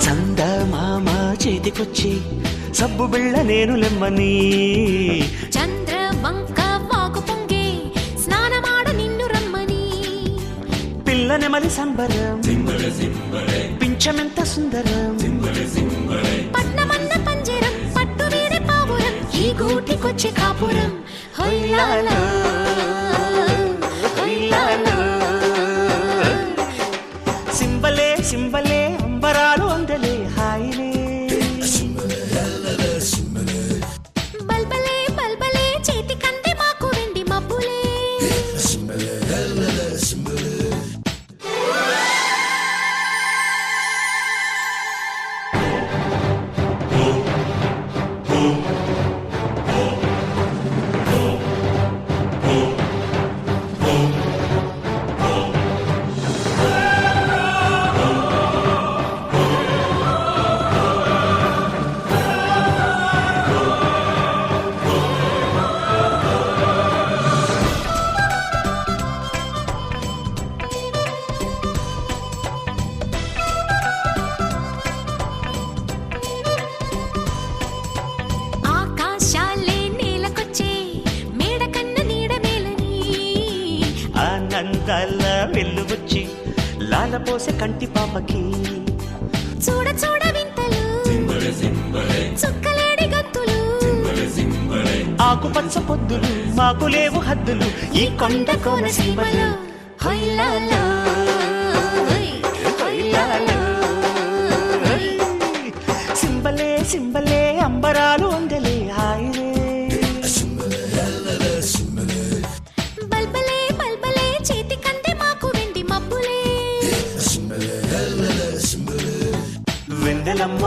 చందమామ చేతికొచ్చి సబ్బు బిళ్ళ నేను లెమ్మని చంద్రవంక వాగు పొంగే స్నానమాడ నిన్ను రమ్మని పిల్లనెమలి సంబరం పింఛమెంత సుందరం పట్నమన్న పంజరం పట్టు వీడి పావురం ఈ గూటికొచ్చి కాపురం హొయ్యాలో హొయ్యాలో సింబలే సింబలే అంబరాలు అందలే హాయిలే బల్బలే బల్బలే చేతి కంది మాకు వెండి మబ్బులే ఆనందాల వెల్లువచ్చి లాలపోసే కంటి పాపకి చూడ చూడ వింతలు చుక్కలేడి గంతులు ఆకుపచ్చ పొద్దులు మాకు లేవు హద్దులు ఈ కొండ కోన సీమలు హొయ్యాలో హొయ్యాలో సింబలే సింబలే అంబరాలు అందలే హాయిలే బల్బలే బల్బలే చేతి కంది మాకు వెండి మబ్బులే వెన్నెలమ్మ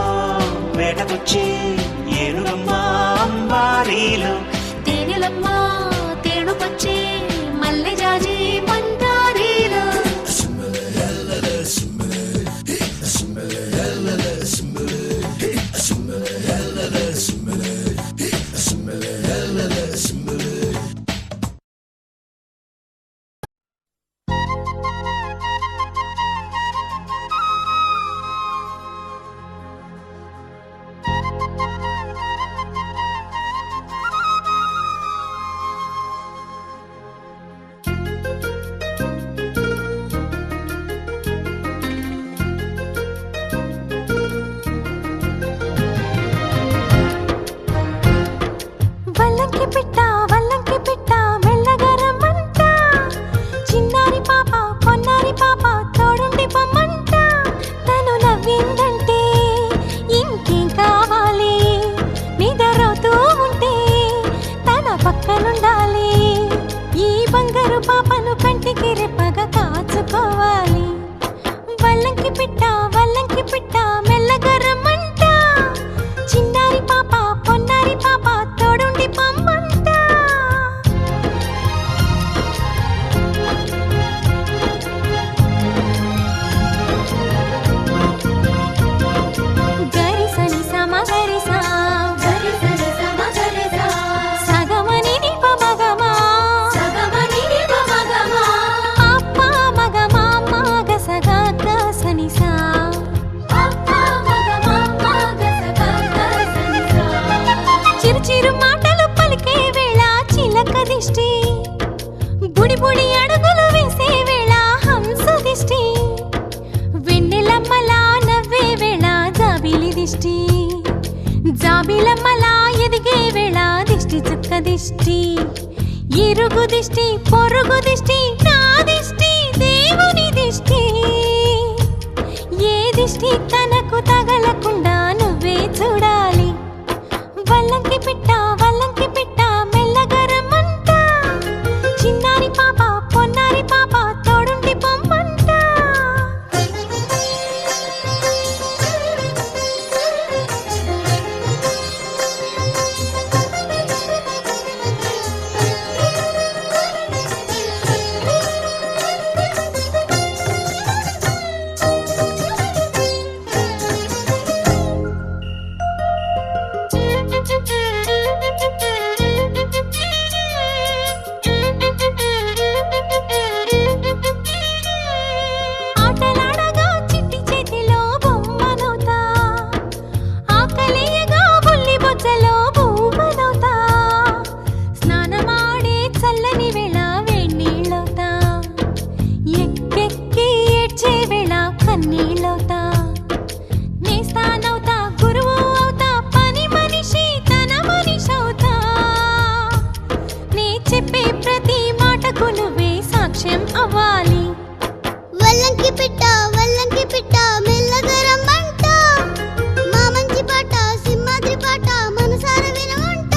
వేటకొచ్చి ఏనుగమ్మ అంబారీలు తేనెలమ్మ తేనుపచ్చే మల్లె జాజి మందారీలు వల్లంకి పిట్ట మెల్లగా రమ్మంట చిన్నారి పాప పొన్నారి పాప తోడుండి పొమ్మంట తను నవ్విందంటే ఇంకేం కావాలి నిద్రవుతూ ఉంటే తన పక్కనుండాలి ఈ బంగారు పాపను కంటికి రెప్పగా కాచుకోవాలి వల్లంకి పిట్ట మెల్లగా రమ్మంట చిన్నారి పాప పొన్నారి పాప తోడుండి పొమ్మంట గరిసని సమగరిసా గరిసని సమగరిసా సగమని నిప మగమా సగమని నిప మగమా అప్ప మగమా మగ సగ గసనిసా అప్ప మగమా మగ సగ గసనిసా చిరు చిరు మాటలు పలికే వేళ చిలక దిష్టి బుడి బుడి అడుగులు వేసే వేళ హంస దిష్టి వెన్నెలమ్మలా నవ్వే వేళ జాబిలి దిష్టి జాబిలమ్మలా ఎదిగే వేళ దిష్టి చుక్క దిష్టి ఇరుగు దిష్టి పొరుగు దిష్టి నా దిష్టి దేవుని దిష్టి ఏ దిష్టి తనకు తగలకుండా నువ్వే చూడాలి వల్లంకి పిట్ట మెల్లగా రమ్మంట చిన్నారి పాప పొన్నారి పాప తోడుండి పొమ్మంట పూజలో భూమనవుతా స్నానమాడే చల్లని వేళ వేణీళ్ళవుతా ఎక్కెక్కి ఏడ్చే వేళ కన్నీళ్ళవుతా నేస్తానవుతా గురువు అవుతా పని మనిషి తన మనిషవుతా నే చెప్పే ప్రతి మాటకు నువ్వే సాక్ష్యం అవ్వాలి వల్లంకి పిట్ట మెల్లగా రమ్మంట మా మంచి పాట సింహాద్రి పాట మనసార వినమంట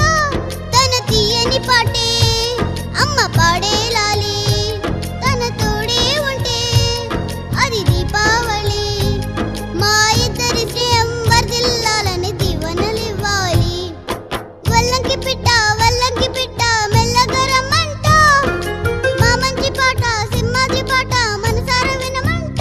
తన తీయని పాటే అమ్మ పాడే లాలి తన తోడే ఉంటే అది దీపావళి మా ఇద్దరి శ్రేయం వర్ధిల్లాలని దీవెనలివ్వాలి వల్లంకి పిట్ట మెల్లగా రమ్మంట మా మంచి పాట సింహాద్రి పాట మనసార వినమంట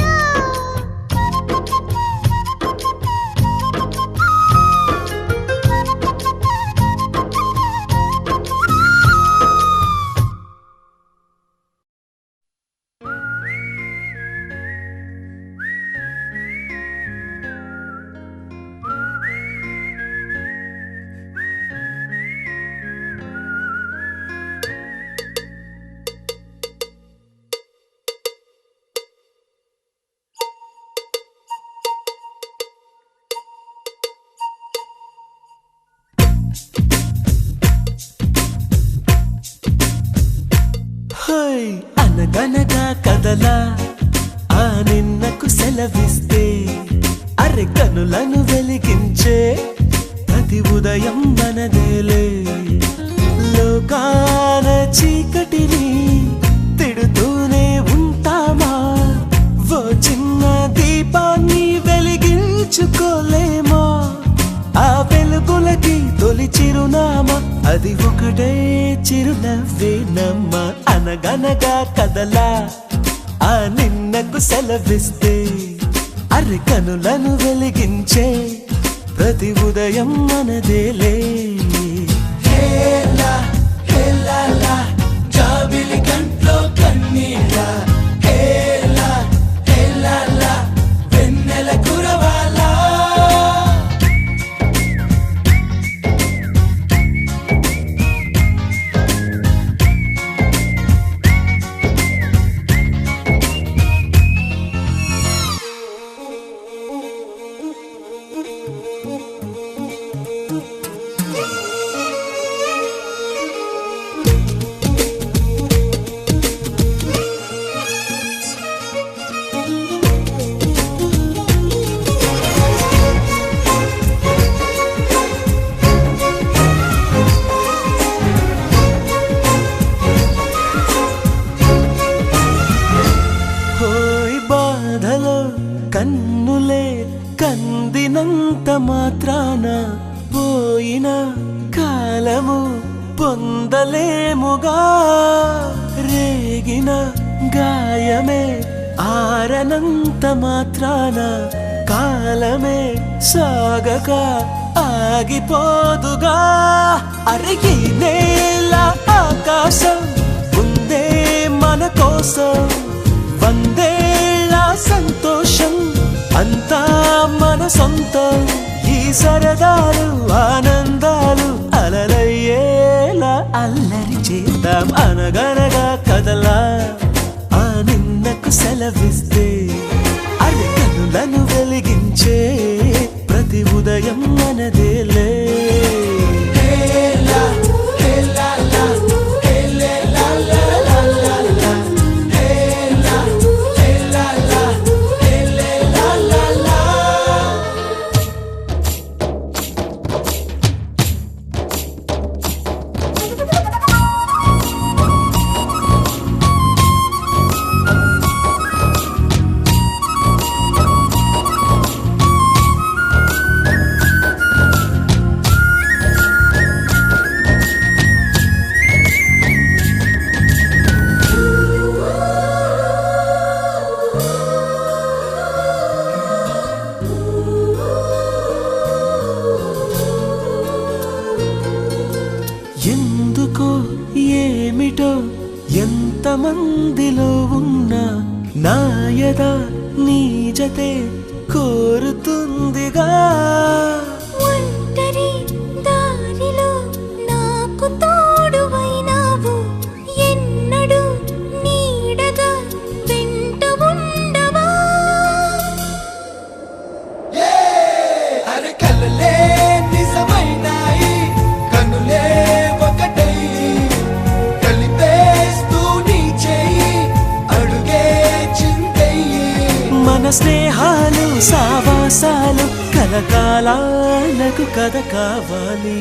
హోయ్ అనగనగా కదలా ఆ నిన్నకు సెలవిస్తే అరె కనులను వెలిగించే ప్రతి ఉదయం మనదేలే లోకాన చీకటిని తిడుతూనే ఉంటామా ఓ చిన్న దీపాన్ని వెలిగించుకోలేమా ఆ వెలుగులకి తొలి చిరునామా అది ఒకటే చిరునవ్వేనమ్మా అనగనగా కదలా ఆ నిన్నకు సెలవిస్తే అరె కనులను వెలిగించే ప్రతి ఉదయం మనదేలే హేలా హేలాలా జాబిలి కంట్లో కన్నీళ్ళ హేలా హేలాలా వెన్నెల కురవాలా కన్నులే కందినంత మాత్రాన పోయిన కాలము పొందలేముగా రేగిన గాయమే ఆరనంత మాత్రాన కాలమే సాగక ఆగిపోదుగా అరిగి నేల ఆకాశం ఉందే మన కోసం వందేళ్ళ సంతోషం అంతా మన సొంతం ఈ సరదాలు ఆనందాలు అలలయ్యేలా అల్లరి చేద్దాం అనగనగా కదలా ఆ నిన్నకు సెలవిస్తే అరి కనులను వెలిగించే ప్రతి ఉదయం మనదేలే ఎందుకో ఏమిటో ఎంతమందిలో ఉన్నా నాయద నీ జతే కోరుతుందిగా ఒంటరి దా చాలా నాకు కథ కావాలి.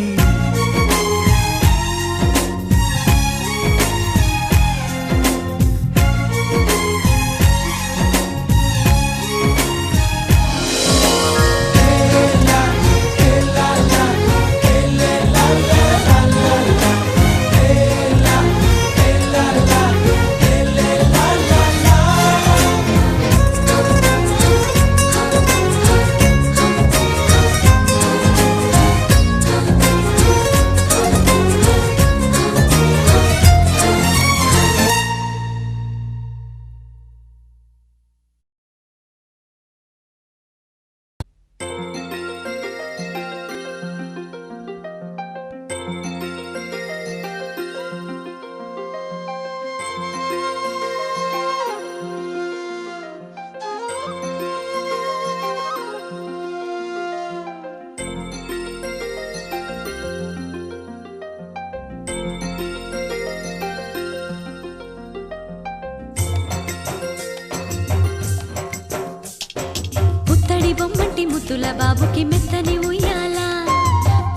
బొమ్మంటి ముద్దుల బాబుకి మెత్తని ఉయ్యాల,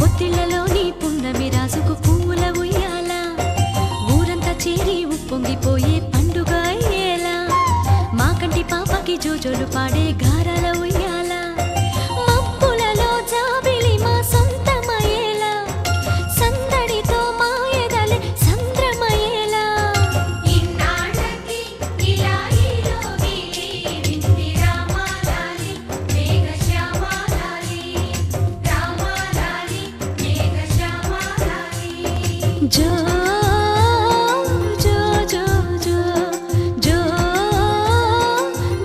పొత్తిళ్లలోని పున్నమి రాజుకు పువ్వుల ఉయ్యాల, ఊరంతా చేరి ఉప్పొంగిపోయే పండుగ అయ్యేలా, మా కంటి పాపకి జోజోలు పాడే గారాల ఉయ్యాల, మబ్బులలో జాబిలి మా సొంతమయ్యేలా, సందడితో మా ఎదలే సంద్రమయ్యేలా. ఇన్నాళ్ళకి ఇలా జో జో జో జో జో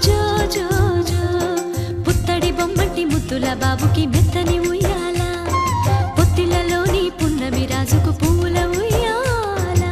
జో జో జో పుత్తడి బొమ్మటి ముద్దుల బాబుకి మెత్తని ఉయ్యాల, పొత్తిళ్లలోని పున్నమి రాజుకు పువ్వుల ఉయ్యాల.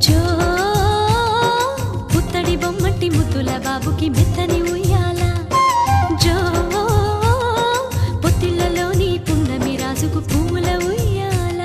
జో పుత్తడి బొమ్మటి ముద్దుల బాబుకి మెత్తని ఉయ్యాల, జో పొత్తిళ్లలోని పున్నమి రాజుకు పువ్వుల ఉయ్యాల.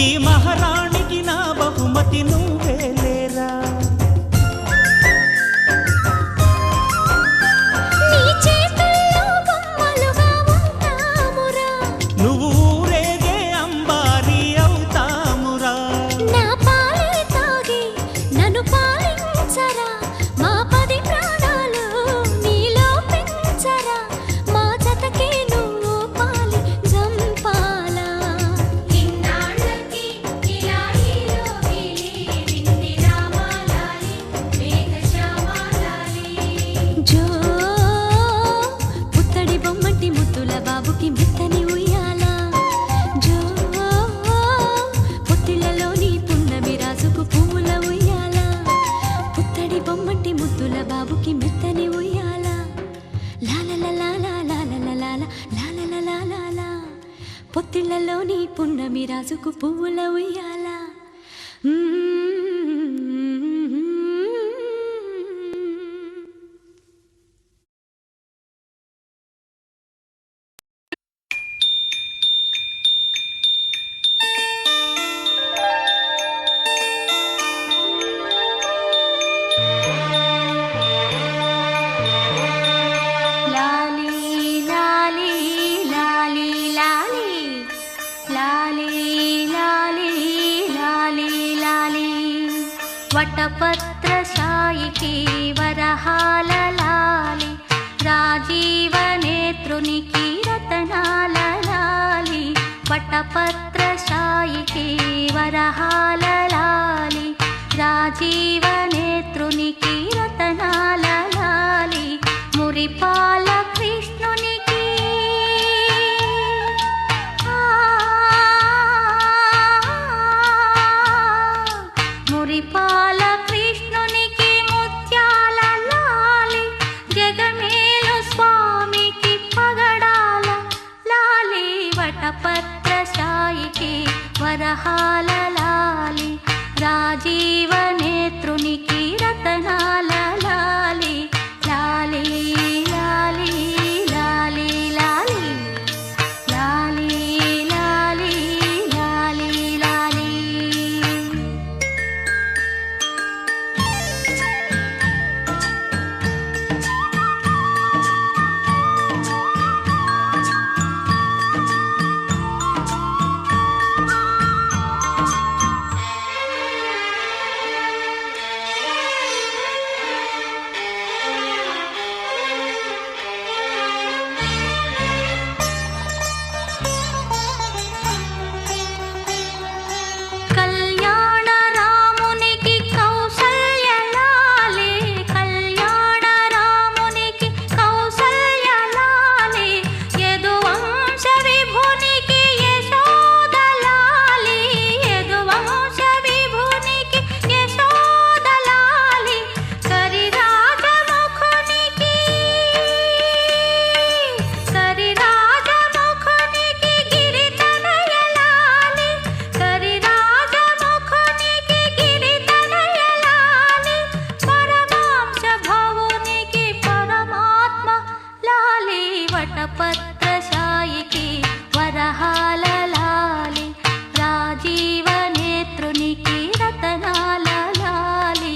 ఈ మహారాణికి నా బహుమతి నువ్వేలేరా, నీ చేతుల్లో బొమ్మలుగా ఉంటామురా, నువ్వు ఊరేగే అంబారి అవుతామురా, నా పాలే తాగి నన్ను పాలించరా, మా 10 ప్రాణాలు నీలో పెంచరా, మా జతకే నువ్వు పాలి జంపాలా. జో పుత్తడి బొమ్మటి ముద్దుల బాబుకి మెత్తని ఉయ్యాల, జో పొత్తిళ్లలోని పున్నమి రాజుకు బొమ్మంటి ముద్దుల బాబుకి మెత్తని ఉయ్యాల లాలలలాలా పొత్తిళ్లలోని పున్నమి రాజుకు పువ్వుల ఉయ్యాల. వటపత్రశాయికి వరహాల లాలి రాజీవ నేత్రునికి రతనాల లాలి. వటపత్రశాయికి వరహాల లాలి రాజీవ నేత్రునికి రతనాల లాలి. మురిపాల కృష్ణునికి మురిపాల కృష్ణునికి ముత్యాల లాలి. జగమేలు స్వామికి పగడాల లాలి. వటపత్రశాయికి వరహాల లాలి రాజీవ నేత్రునికి రతనాల లాలి. లాలి లాలి లాలి లాలి లాలి లాలి లాలి లాలి. కళ్యాణ రామునికి కౌసల్య లాలి కళ్యాణ రామునికి కౌసల్య లాలి. యదువంశ విభునికి యశోద లాలి యదువంశ విభునికి యశోద లాలి. కరిరాజముఖునికి గిరితనయ లాలి కరిరాజముఖునికి గిరితనయ లాలి. పరమాంశ భవునికి పరమాత్మ లాలి. వటపత్రశాయికి వరహాల లాలి రాజీవ నేత్రునికి రతనాల లాలి.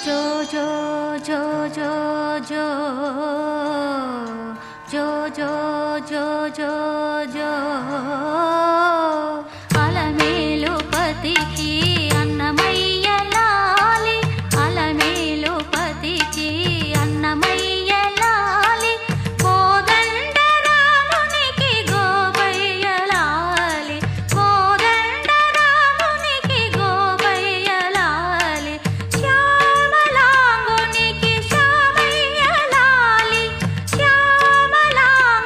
జో జో జో జో జో జో జో జో జో జో అలమేలు పతికి అన్నమయ్య లాలి అలమేలు పతికి అన్నమయ్య లాలి. కోదండ రామునికి గోపయ్య లాలి కోదండ రామునికి గోపయ్య లాలి. శ్యామలాంగునికి శ్యామయ్య లాలి శ్యామలాంగునికి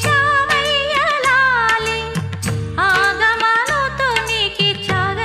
శ్యామయ్య లాలి. ఆగమనుతునికి చగ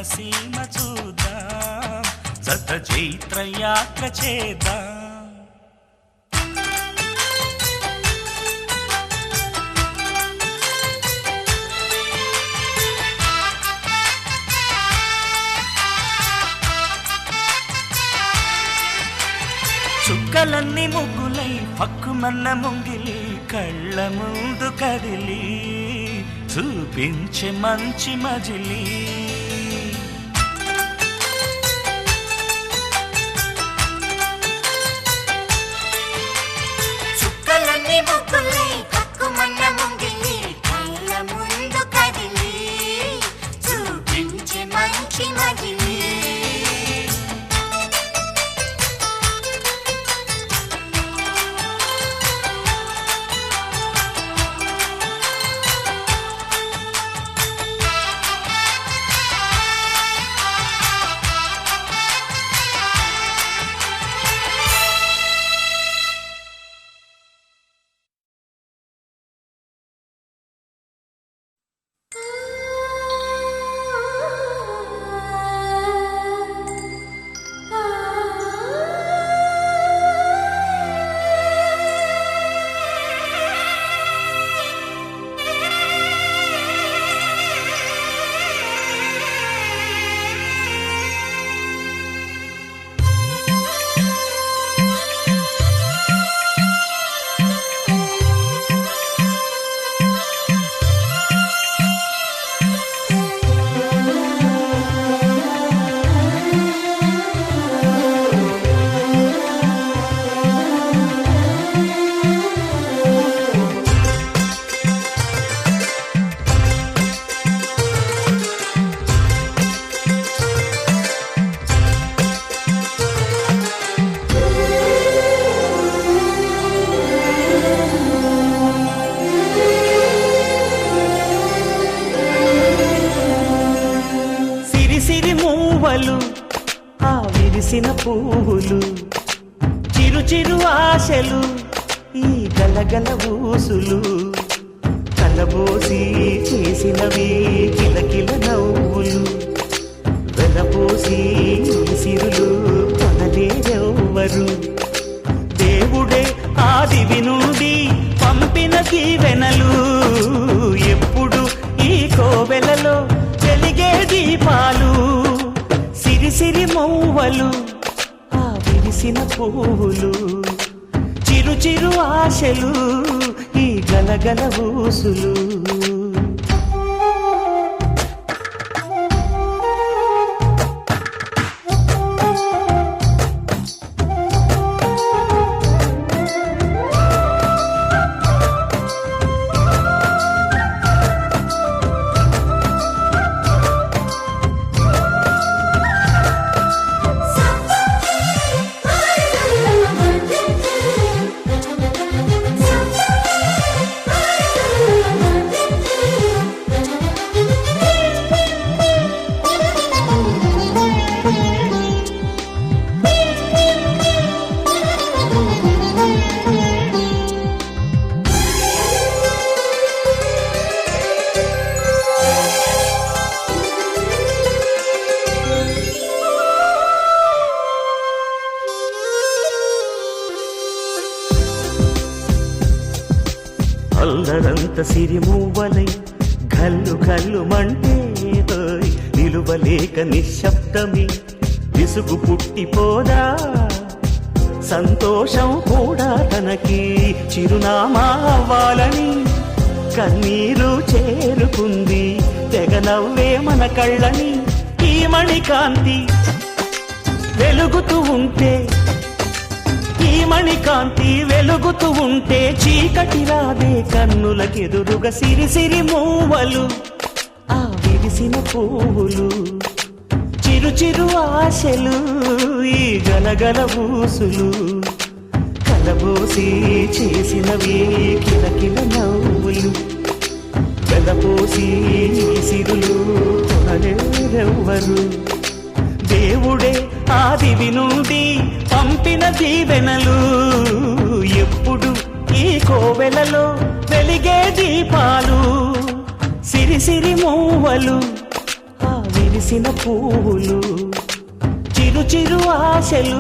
సీమ చూద్దాం జత జైత్ర యాత్ర చేద్దాం చుక్కలన్నీ ముగ్గులై పక్కుమన్న ముంగిలి కళ్ళ ముందు కదిలి చూపించే మంచి మజిలీ చుక్కలన్నీ ముగ్గులై పక్కుమన్న ముంగిలి కళ్ళ ముందు కదిలి చూపించే మంచి మజిలీ ఆ విరిసిన పువ్వులు చిరు చిరు ఆశలు ఈ గలగల ఊసులు కలబోసి చేసినవి కిలకిల నవ్వులు వెలపోసి సిరులు కొనలేరెవ్వరు దేవుడే ఆదివి నుండి పంపిన దీవెనలు ఎప్పుడు ఈ కోవెలలో వెలిగే దీపాలు సిరి మౌవలు ఆ విరిసిన పువ్వులు చిరు చిరు ఆశలు ఈ గలగల ఊసులు అల్లరంత సిరిమూవలై గల్లు గల్లు మంటే నిలువలేక నిశ్శబ్దమి విసుగు పుట్టిపోదా సంతోషం కూడా తనకి చిరునామా అవ్వాలని కన్నీరు చేరుకుంది తెగ నవ్వే మన కళ్ళని ఈ మణికాంతి వెలుగుతూ ఉంటే ఈ మణికాంతి వెలుగుతూ ఉంటే చీకటి రాదే కన్నులకెదురుగా సిరి సిరి మూవలు ఆ విరిసిన పువ్వులు చిరు చిరు ఆశలు ఈ గలగల ఊసులు కలబోసి చేసినవి కిలకిల నవ్వులు వెలపోసి సిరులు కొనలేరెవ్వరు దేవుడే ఆదివి నుండి పంపిన దీవెనలు ఎప్పుడు ఈ కోవెలలో వెలిగే దీపాలు సిరి సిరి మూవలు ఆ విరిసిన పువ్వులు చిరు చిరు ఆశలు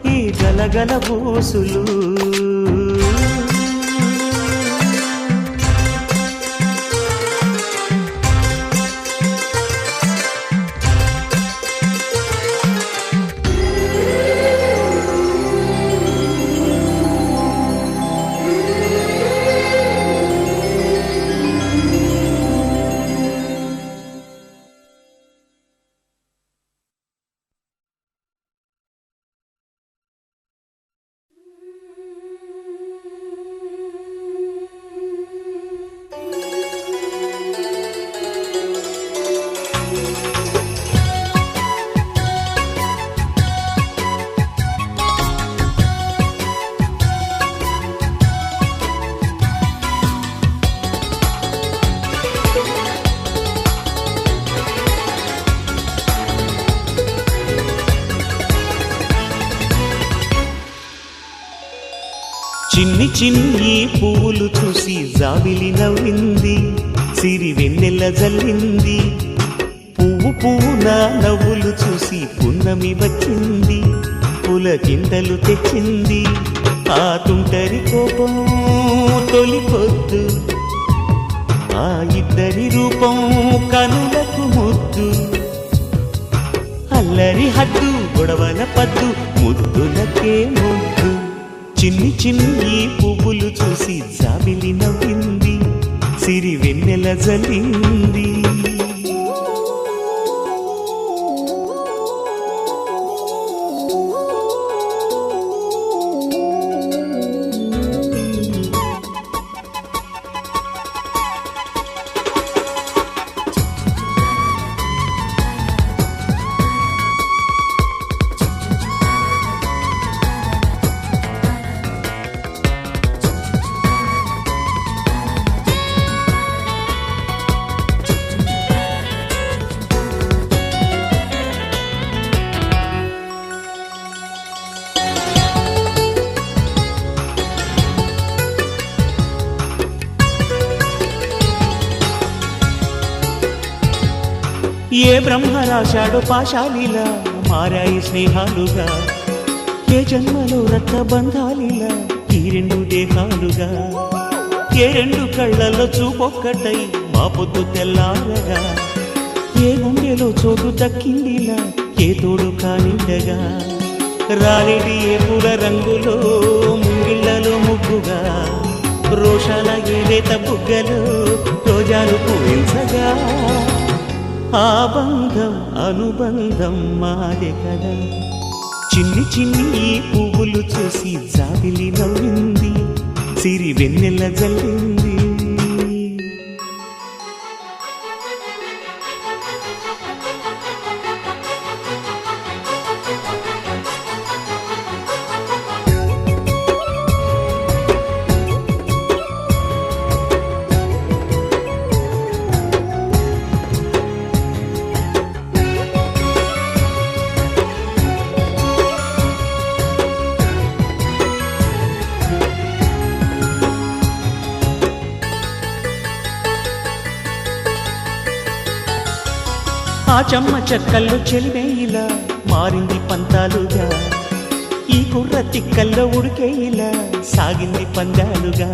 ఈ గలగల బూసులు చిన్ని చిన్ని పువ్వులు చూసి జాబిలి నవ్వింది సిరి వెన్నెల జల్లింది పువ్వు పువ్వున నవ్వులు చూసి పున్నమి వచ్చింది పులకింతలు తెచ్చింది ఆ తుంటరి కోపం తొలి పొద్దు ఆ ఇద్దరి రూపం కనులకు ముద్దు అల్లరి హద్దు గొడవల పద్దు ముద్దులకే ముద్దు చిన్ని చిన్ని పువ్వులు చూసి జాబిలి నవ్వింది సిరి వెన్నెల జల్లింది ఏ బ్రహ్మ రాశాడో పాశాలిలా మారాయి స్నేహాలుగా ఏ జన్మలో రక్త బంధాలిలా ఈ రెండు దేహాలుగా ఏ రెండు కళ్ళల్లో చూపొక్కటై మా పొద్దు తెల్లారగా ఏ గుండెలో చోటు దక్కిందిలా ఏ తోడు కానిండగా రాలేది ఏ పూల రంగులో ముంగిళ్లలో ముగ్గుగా రోషాల ఏలేత బుగ్గలు రోజాలు పూయించగా ఆ బంధం అనుబంధం మాదే కదా చిన్ని చిన్ని పువ్వులు చూసి జాబిలి నవ్వింది సిరి వెన్నెల జల్లింది ఆ చెమ్మ చెక్కల్లో చెలిమే ఇలా మారింది పంతాలుగా ఈ కుర్ర తిక్కల్లో ఉడికే ఇలా సాగింది పందాలుగా